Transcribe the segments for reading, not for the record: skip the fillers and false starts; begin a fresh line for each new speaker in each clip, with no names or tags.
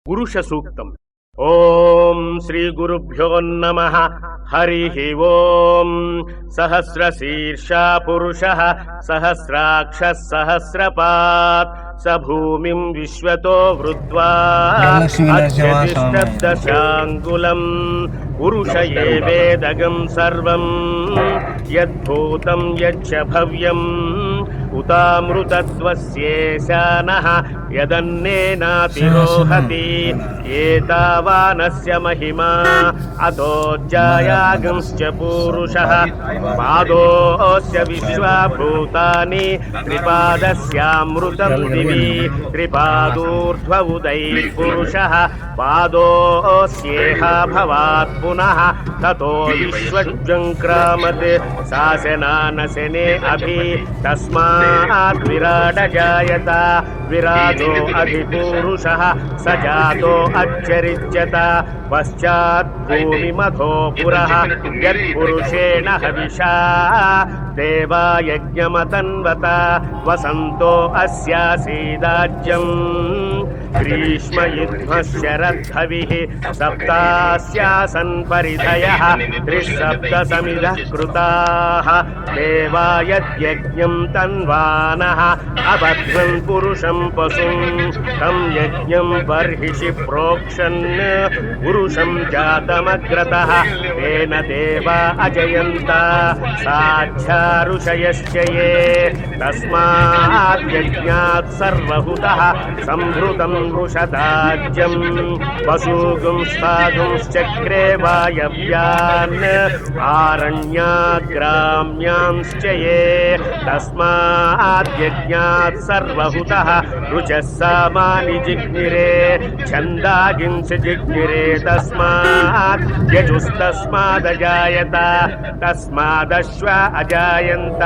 పురుష సూక్తం. ఓం శ్రీ గురుభ్యో నమః. హరి ఓం. సహస్రశీర్షా పురుషః సహస్రాక్షః సహస్రపాత్ స భూమిం విశ్వతో వృత్వా అత్యతిష్టదశాంగులం పురుష ఏవేదగం సర్వం యద్భూతం యచ్చ భవ్యం ఉతామృతత్వస్యేశానః యదన్నేనాతిరోహతి ఏతావానస్య మహిమా అతోజ్జాయాగంశ్చ పూరుషః పాదోస్య విశ్వభూతాని త్రిపాదస్యామృతం దివి త్రిపాదూర్ధ్వ ఉదైః పురుషః పాదోస్యేహ భవాత్ పునః తతో విశ్వజంక్రామత్ శాసనానశనే అభి తస్మాత్ విరాట జాయత విరాజో అధిపురుషః స జాతో అచ్చరిష్యత పశ్చాత్ భూమిమథో పురః యత్పురుషేణ హవిషా దేవా యజ్ఞమతన్వత వసంతో అస్యాసీదాజ్యం గ్రీష్మ యుధ్మః శరద్ధవిః సప్తాస్యాసన్ పరిధయః త్రిసప్త సమిధః కృతాః దేవా యజ్ఞం తన్వానః అబధ్వన్ పురుషం పశుం తం యజ్ఞం బర్హిషి ప్రోక్షన్ పురుషం జాతమగ్రతః తేన దేవా అజయంత సాధ్యారుషయశ్చ యే తస్మాత్ యజ్ఞాత్ సర్వహుతః సంభృతం వృషదాజ్యం పశూగుంస్తాగుంశ్చక్రే వాయవ్యాన్ ఆరణ్యాగ్రామ్యాంశ్చ యే తస్మాత్ యజ్ఞాత్ సర్వహుతః రుచః సామాని జిగ్నిరే ఛందాగించ జిగ్నిరే తస్మాత్ యజుస్తస్మాదజాయత తస్మాదశ్వ అజాయంత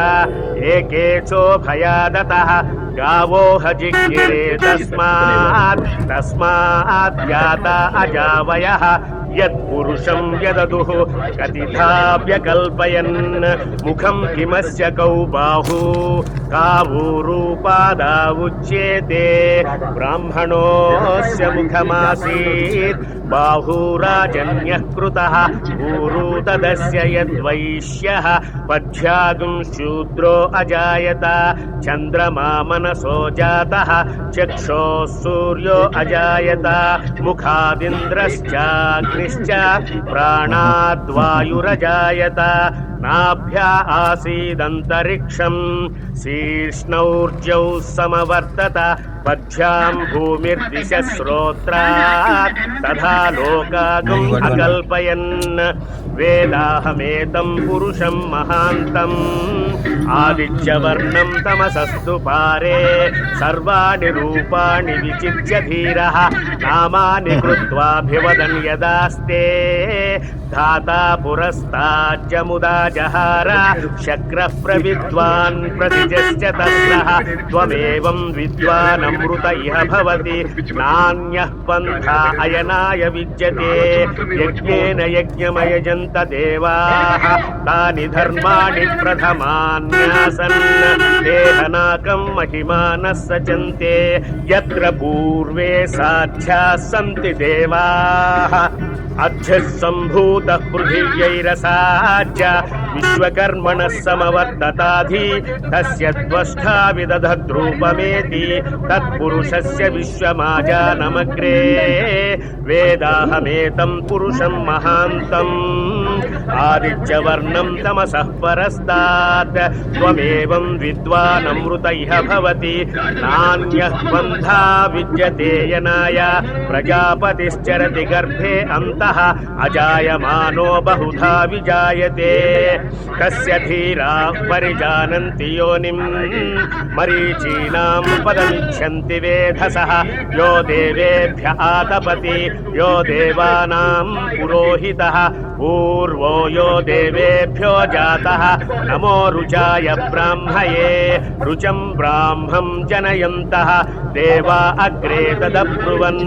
ఏకేచోభయాదతః గావోహ జిగ్నిరే తస్మాత్ జాత అజావయః యత్పురుషం యదదుః కతిథా వ్యకల్పయన్ ముఖం కిమస్య కౌ బాహు కావూరూపాదా ఉచ్యేతే బ్రాహ్మణోస్య ముఖమాసీత్ బాహూరాజన్యః కృతః ఊరు తదస్య యద్వైశ్యః పద్భ్యాగుం శూద్రో అజాయత చంద్రమా మనసో జాతః చక్షోః సూర్యో అజాయత ముఖాదింద్రశ్చాగ్నిశ్చ ప్రాణాద్వాయురజాయత నాభ్యా ఆసీదంతరిక్షం శీర్ష్ణౌర్జౌ సమవర్తత పద్భ్యాం భూమిర్దిశ శ్రోత్రాత్ తథా లోకాగం అకల్పయన్ వేదాహమేతం పురుషం మహాంతం ఆదిత్యవర్ణం తమసస్తు పారే సర్వాణి రూపాణి విచిత్య ధీరః నామాని కృత్వాభివదన్ యదాస్తే ధాతా పురస్తాజ్జముదా జహార శక్రః ప్రవిద్వాన్ ప్రతిజశ్చ తస్రః త్వమేవం విద్వానమృత ఇహ భవతి నాన్యః పంథా అయనాయ విద్యతే యజ్ఞేన యజ్ఞమయజంత దేవాః తాని ధర్మాణి ప్రథమాన్యాసన్ దేహనాకం మహిమానః సచంతే యత్ర పూర్వే సాధ్యాः సంతి దేవాః అధ్యః సంభూతః పృథివ్యైరసాజ్య విశ్వకర్మణः సమవర్తతాధి తస్య త్వష్టా విదధద్రూపమేతి తత్పురుషస్య విశ్వమాజానమగ్రే వేదాహమేతం పురుషం మహాంతం ఆదిత్యవర్ణం తమసః పరస్తాత్ త్వమేవం విద్వానమృత ఇహ భవతి నాన్యః పంథా విద్యతే యనాయ ప్రజాపతిశ్చరతి గర్భే అంతః అజాయమానో బహుధా విజాయతే కస్య ధీరాః పరిజానంతి యోనిం మరీచీనాం పదమిచ్చంతి వేధసః యో దేవేభ్య ఆతపతి యో దేవానాం పురోహితః పూర్వో యో దేవేభ్యో జాతః నమో రుచాయ బ్రాహ్మయే రుచం బ్రాహ్మం జనయంతః देवा अग्रे तदब्रुवन्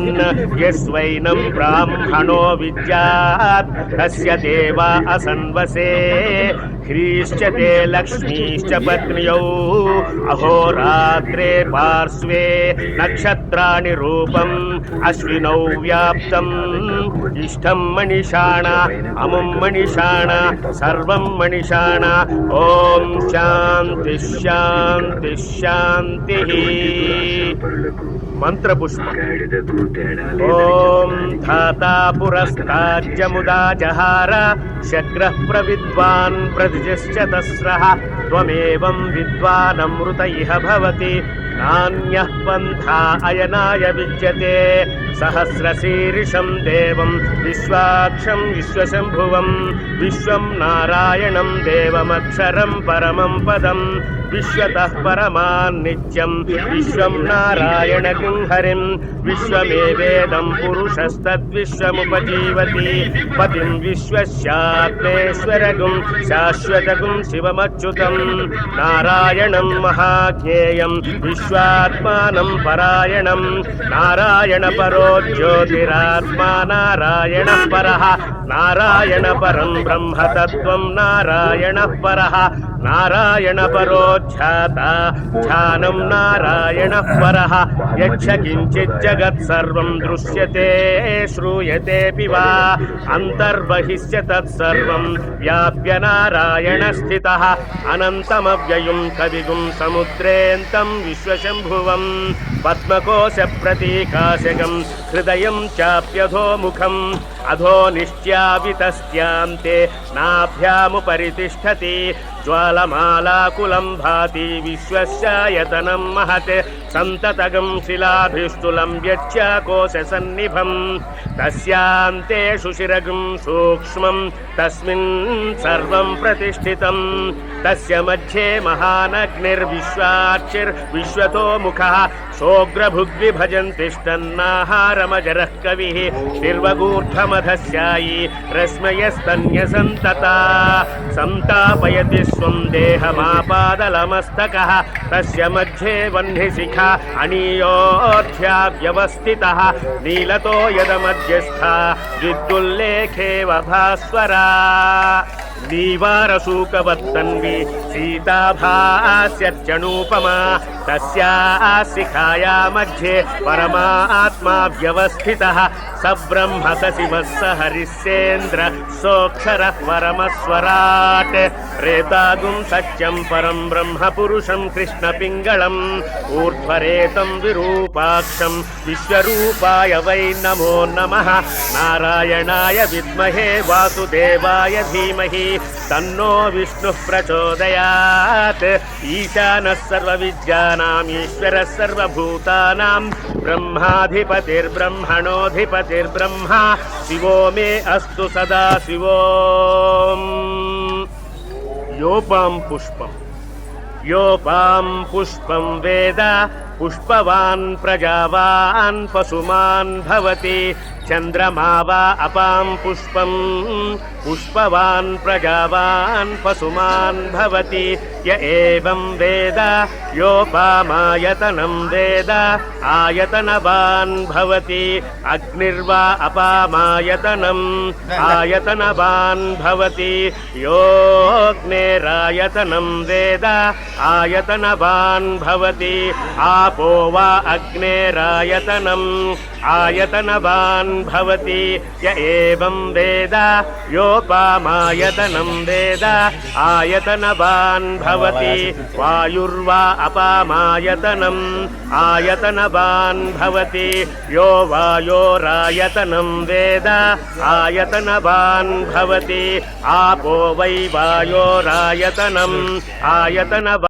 यस्वैनं ब्राह्मणो विद्यात् तस्य देवा असन्वसे ह्रीश्च ते लक्ष्मीश्च पत्न्यौ अहोरात्रे पार्श्वे नक्षत्राणि रूपम् अश्विनौ व्याप्तम् इष्टं मणिषाण अमुं मणिषाण सर्वं मणिषाण ॐ शान्ति शान्ति शान्तिः मंत्रपुष्पम् ॐ धाता पुरस्ताज्जमुदा जहार शक्रः प्रविद्वान् प्रदिजश्च तस्रः त्वमेवं विद्वानमृत इह भवति नान्यः पन्था अयनाय विद्यते सहस्रशीर्षं देवं विश्वाक्षं विश्वशम्भुवं विश्वं नारायणं देवमक्षरं परमं पदं विश्वतः परमान्नित्यं विश्वं नारायणगुं हरिं विश्वमेवेदं पुरुषस्तद्विश्वमुपजीवति पतिं विश्वस्यात्मेश्वरगुं शाश्वतगुं शिवमच्युतं नारायणं महाज्ञेयं विश्वात्मानं परायणं नारायणपरो ज्योतिरात्मा नारायणः परः नारायणपरं ब्रह्मतत्त्वं नारायणः परः नारायणपरो ध्याता ध्यानं नारायणः परः यच्छ किञ्चित् जगत्सर्वं दृश्यते श्रूयतेऽपि वा अन्तर्बहिश्च तत्सर्वं व्याप्य नारायणस्थितः अनन्तमव्ययं कविगुं समुद्रेऽन्तं विश्वशम्भुवं पद्मकोशप्रतीकाशकं हृदयं चाप्यधोमुखम् अधो निश्च्यावितस्यान्ते नाभ्यामुपरि तिष्ठति ज्वालमालाकुलं भाति विश्वस्यायतनं महत् सन्ततगं शिलाभिस्तुलं व्यच्याकोशसन्निभं तस्यान्ते सुशिरगं सूक्ष्मं तस्मिन् सर्वं प्रतिष्ठितं तस्य मध्ये महानग्निर्विश्वाक्षिर्विश्वतो मुखः सोऽग्रभुग्विभजन्तिष्ठन्नाहारमजरः कविः निर्वगूर्धमधस्यायी रश्मयस्तन्यसन्तता संतापयति स्वं देहमापादलमस्तकः तस्य मध्ये वह्निशिखा अनीयोऽध्या व्यवस्थितः नीलतो यदमध्यस्था विद्युल्लेखेव भास्वरा नीवारशूकवत्तन्वी सीताभास्यर्चनूपमा तस्याः शिखाया मध्ये परमात्मा व्यवस्थितः स ब्रह्म स शिवः स हरिश्चेन्द्र सोऽक्षरः परमस्वराट् रेतागुं सत्यं परं ब्रह्म पुरुषं कृष्णपिङ्गळम् ऊर्ध्वरेतं विरूपाक्षं विश्वरूपाय वै नमो नमः नारायणाय विद्महे वासुदेवाय धीमहि तन्नो विष्णुः प्रचोदयात् ईशानः सर्वविद्यानाम् ईश्वरः सर्वभूतानां ब्रह्माधिपतिर्ब्रह्मणोऽधिपतिर्ब्रह्मा शिवो मे अस्तु सदा शिवोऽम् योपां पुष्पं वेद पुष्पवान् प्रजावान् पशुमान् भवति चन्द्रमा वा अपां पुष्पं पुष्पवान् प्रजावान् पशुमान् भवति य एवं वेद योपामायतनं वेद आयतनवान् भवति अग्निर्वा अपामायतनम् आयतनवान् भवति योऽग्नेरायतनं वेद आयतनवान् भवति आपो वा अग्नेरायतनम् आयतनवान् भवति य एवं वेद योपामायतनं वेद आयतनवान् भवति वायुर्वा अपामायतनम् आयतनवान् भवति यो वायोरायतनं वेद आयतनवान् भवति आपो वै वायोरायतनम् आयतनवान्